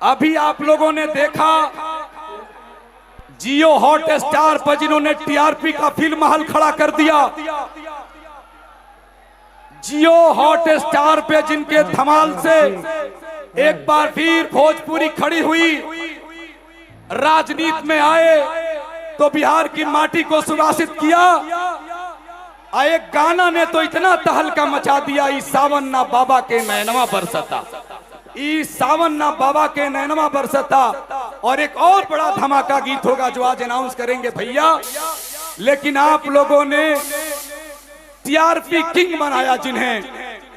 अभी आप लोगों ने देखा जियो हॉट स्टार पर जिन्होंने टीआरपी का फिल्म महल खड़ा कर दिया, जियो हॉट स्टार पे जिनके धमाल से एक बार फिर भोजपुरी खड़ी हुई, राजनीति में आए तो बिहार की माटी को सुवासित किया। एक गाना ने तो इतना तहलका मचा दिया, ई सावन ना बाबा के नैनवा बरसता, ई सावन ना बाबा के नैनवा बरसता। और एक और बड़ा धमाका गीत होगा जो आज अनाउंस करेंगे भैया। लेकिन आप लोगों ने टीआरपी किंग बनाया जिन्हें,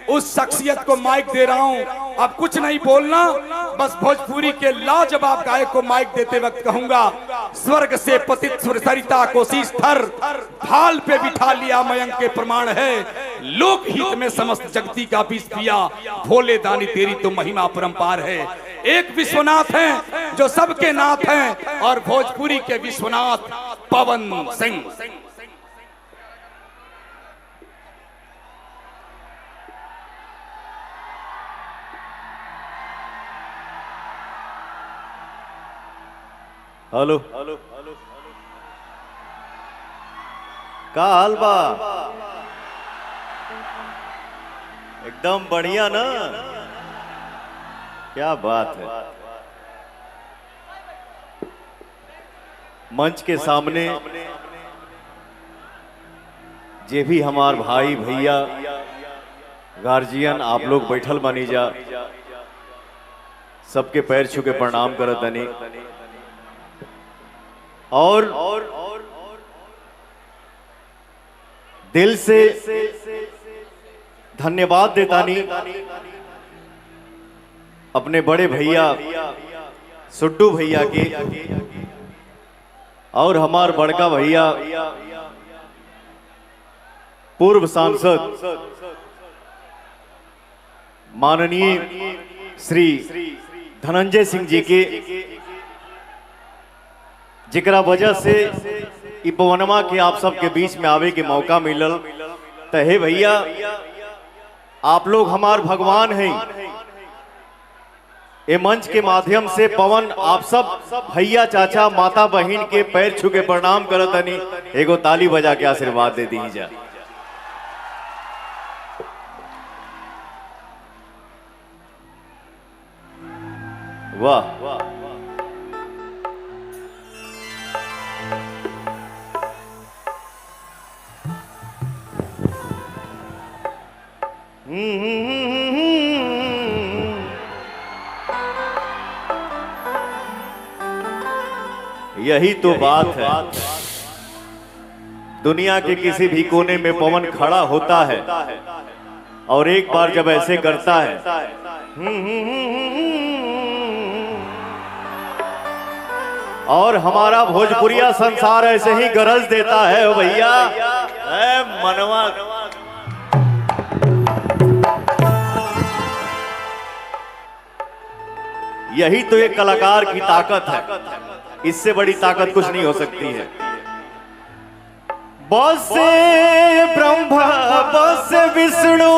उस शख्सियत को माइक दे रहा हूं। अब कुछ नहीं बोलना, बस भोजपुरी के लाजवाब गायक को माइक देते वक्त कहूंगा, स्वर्ग से पतित सुर सरिता को शीश थर ढाल पे बिठा लिया मयंक के प्रमाण है, लोक हित में समस्त जगती का विष पिया, भोले दानी तेरी तो महिमा परंपार है। एक विश्वनाथ हैं जो सबके नाथ हैं, और भोजपुरी के विश्वनाथ पवन सिंह। हेलो, का हाल बा? एकदम बढ़िया ना? क्या बात है। मंच के सामने जे भी हमार भाई भैया गार्जियन आप लोग बैठल बनी जा, सबके पैर छू के प्रणाम करत तनी और दिल से धन्यवाद देतानी अपने बड़े भैया सुड्डू भैया के और हमार बड़का भैया पूर्व सांसद माननीय श्री धनंजय सिंह जी के, जिकरा वजह से पवनमा के आप सबके बीच में आवे के मौका मिलल। तो हे भैया, आप लोग हमार भगवान हैं। ये मंच के माध्यम से पवन आप सब भैया चाचा माता बहन के पैर छू के प्रणाम करतनी, एगो ताली बजा के आशीर्वाद दे दी जा। वाह वाह, यही तो बात है। दुनिया के किसी भी कोने में पवन खड़ा होता है और एक बार जब ऐसे करता है, और हमारा भोजपुरिया संसार ऐसे ही गरज देता है भैया। मनवा यही तो एक कलाकार की ताकत है, इससे बड़ी ताकत कुछ नहीं हो सकती है। बसे ब्रह्मा बसे विष्णु,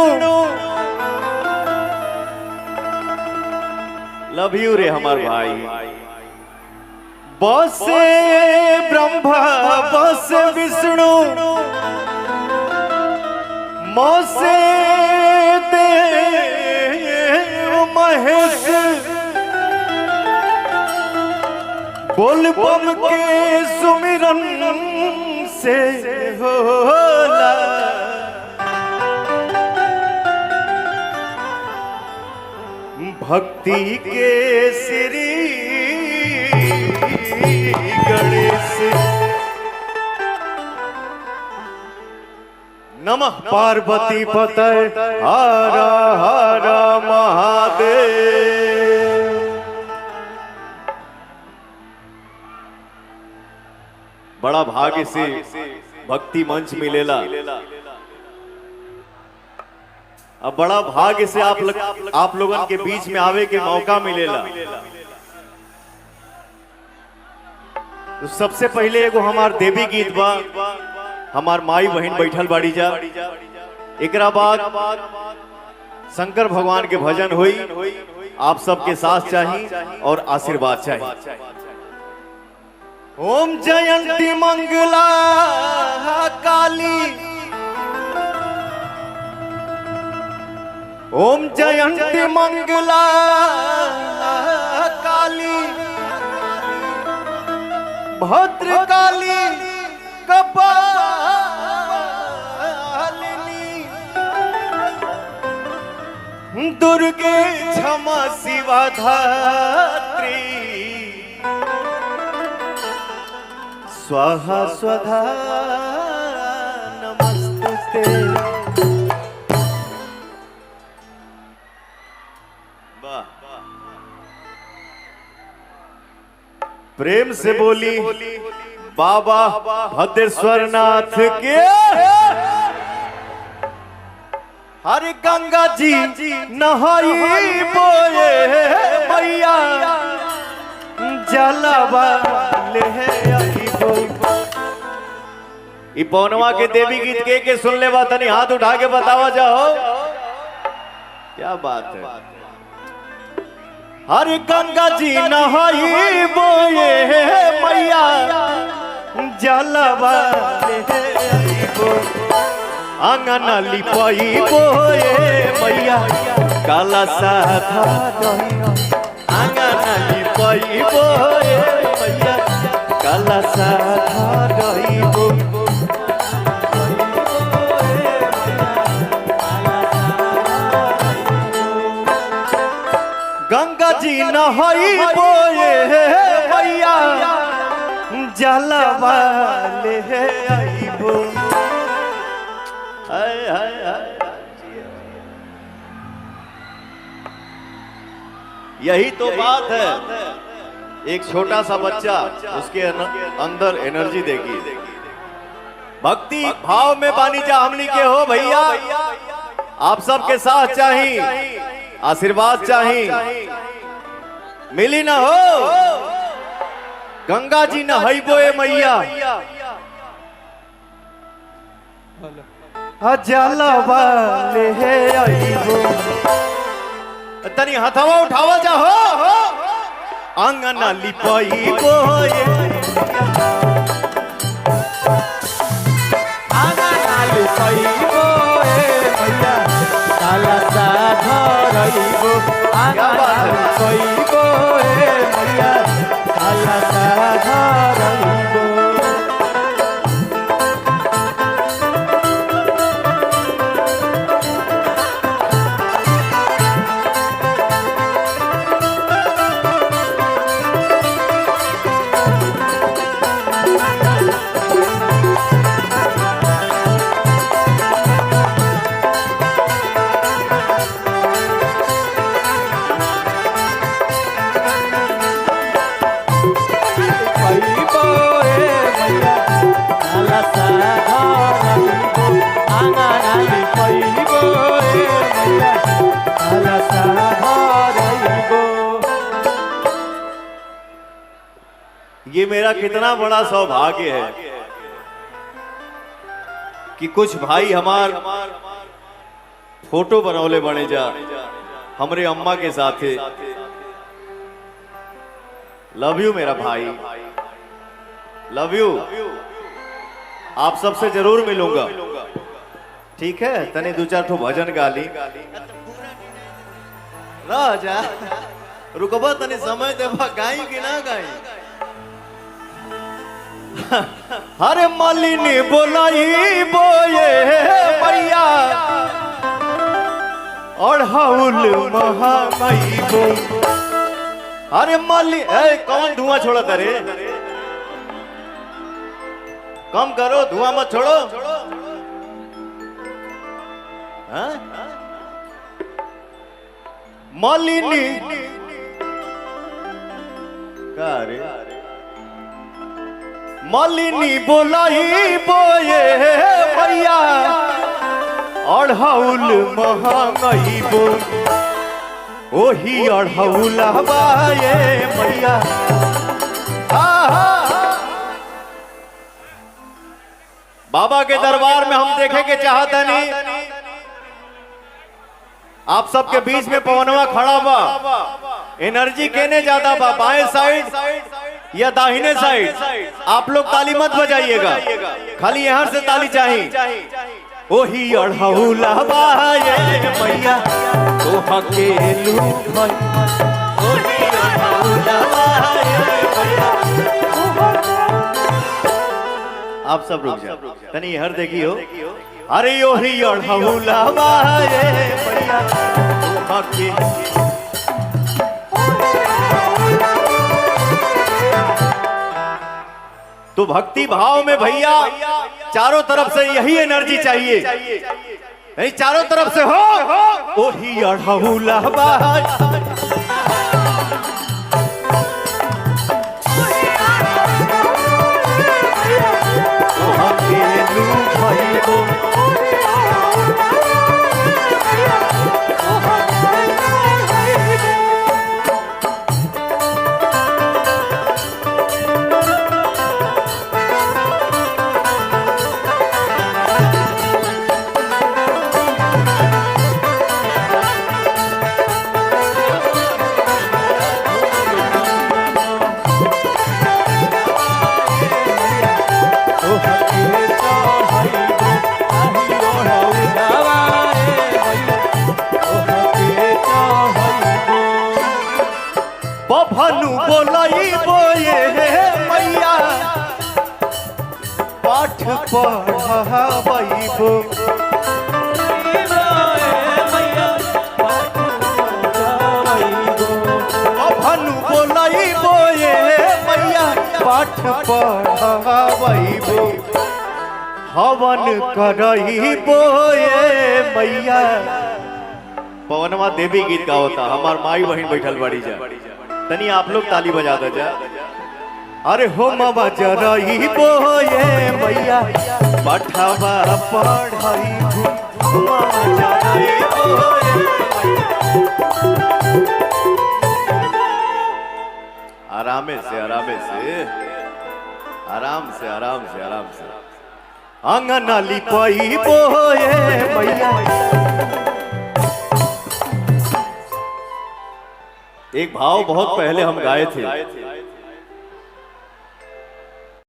लव यू रे हमार भाई। बसे ब्रह्मा बसे विष्णु, मोसे देव महेश, बोल बम के सुमिरन से होला, भक्ति के श्री गणेश। नमः पार्वती पतये हर हर महादेव। बड़ा भाग्य से भक्ति मंच मिलेला, अब बड़ा भाग्य से आप लोगन के बीच में आवे के मौका मिलेला। तो सबसे पहले एगो हमार देवी गीत बा, हमार माई बहन बैठल बाड़ी जा। एकरा बाद शंकर भगवान के भजन हुई आप सबके साथ चाहिए और आशीर्वाद चाहिए। ओम जयंती मंगला काली, ओम जयंती मंगला काली, भद्र काली कपालिनी, दुर्गे क्षमा शिवा धात्री, स्वाहा स्वधा नमस्ते। प्रेम से बोली बाबा भद्रेश्वर नाथ के। हरे गंगा जी नहाई बोए मैया, जलवा ले ई पौनवा के देवी गीत के सुन ले बा, तनी हाथ उठा के बतावा जाओ क्या बात है। हरे गंगा जी नहाई बोए मैया, जलवा ले आंगन लिपाई बोए मैया, काला साधा आंगन लिपाई बोए मैया, काला साधा रहीबो। गंगा जी नहाई बोए मैया, जलवा ले आईबो। यही तो बात है, एक छोटा सा बच्चा उसके अंदर एनर्जी देगी। भक्ति भाव में बानी जा हमनी के हो भैया, आप सबके साथ चाहिए, आशीर्वाद चाहिए, मिली ना हो। गंगा जी नहाइबो ए मैया, जलवा ले आईबो। तनी हथवा उठावा जा हो, आंगन लिपाईबो आंगन लिपाईबो मैया, काला साधा रहीबो। आंगन लिपाईबो मैया, काला साधा रहीबो। ये मेरा कितना बड़ा सौभाग्य है कि कुछ भाई हमार फोटो बनौले बने जा हमरे अम्मा के साथ। लव यू मेरा भाई, लव यू। आप सबसे जरूर मिलूंगा, ठीक है। तने दो चार ठो भजन गा ली राजा, रुकबा तने समय देबा, गाई कि ना गाई। हरे मालिनी बोलाई बोए मैया, और हाउल महामाई बो। अरे माली कौन धुआं छोड़ा करे, कम करो, धुआं मत छोड़ो। मालिनी का रे, मालिनी बोलाई बोए भैया, अढ़ौल महंगाई बो। ओही अढ़ौल हवाए मैया, बाबा के दरबार में हम देखे के चाहता नहीं। आप सबके बीच में पवनवा खड़ा बा, एनर्जी केने ज्यादा बा, बाएं साइड या दाहिने साइड? आप लोग ताली मत बजाइएगा, खाली यहाँ से ताली चाहिए। ओही अढ़ौला बाए मैया तो हकेलू भई, ओही अढ़ौला बाए मैया। आप सब रुक जाओ, तनी हर देखी हो। अरे ओही अढ़ौला बाए मैया तो हकेलू। तो भक्ति भाव में भैया चारों तरफ से यही एनर्जी चाहिए, नहीं चारों तरफ से हो ओही अढ़ौला बाए। बभनु बोलई बोए मैया पाठ पढ़ाबो, बभनु बोलई बोए मैया पाठ पढ़ाबो, हवन करई बोए मैया। पवनवा देवी गीत का होता, हमार माई बहन बैठल बड़ी जा, तनी आप लोग ताली बजा दो जा। अरे हो मामा जरई बोए मैया पठावा पढ़ाई, आरामे से आरामे से आराम से आराम से आराम से। आंगन लिपाई बोए मैया। एक भाव बहुत पहले हम गाए थे,